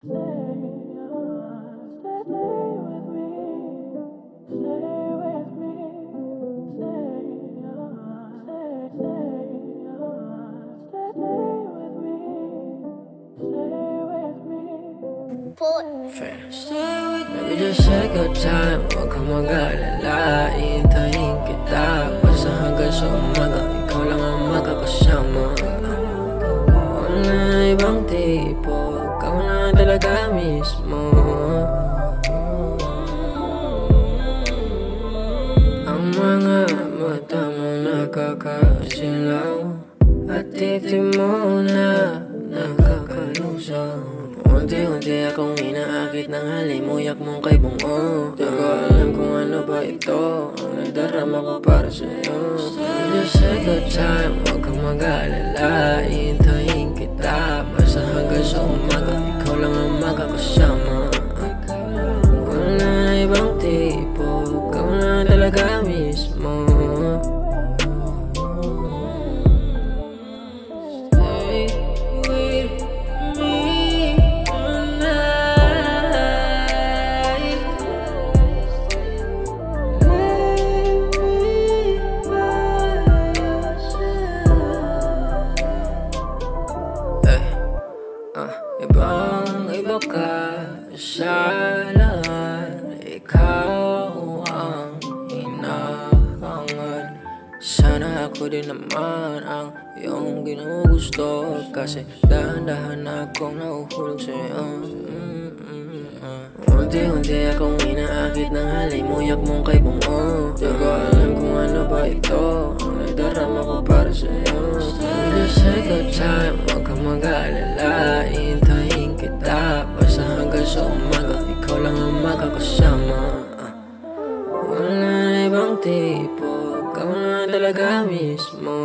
Maybe just take your time, huwag kang mag-alala. Iintayin kita, basta hanggang sa umaga. Ikaw lang ang makakasama. Wala na ibang tipo, ikaw na talaga mismo. Ang mga mata mo nakakasilaw, at titi mo na nakakalusaw. Unti-unti akong inaakit ng halimuyak mong kay bungo. Di ko alam kung ano ba ito ang nadarama ko para sa'yo. Just take your time, huwag kang mag-alala. Iintayin kita, basta hanggang sa umaga. Ikaw lang ang makakasama. Wala na ibang tipo, ikaw na talaga mismo. Ibang-iba ka sa lahat. Ikaw ang hinahangan. Sana ako din naman ang iyong ginugusto, kasi dahan-dahan akong nahuhulog sa'yo. Unti-unti akong inaakit ng halimuyak mong kay bungo. Di ko alam kung ano ba ito ang nadarama ko para sa'yo. Just take your time, huwag kang mag-alala. Iintayin kita, basta hanggang sa umaga. Ikaw lang ang makakasama. Wala na ibang tipo, ikaw na talaga mismo.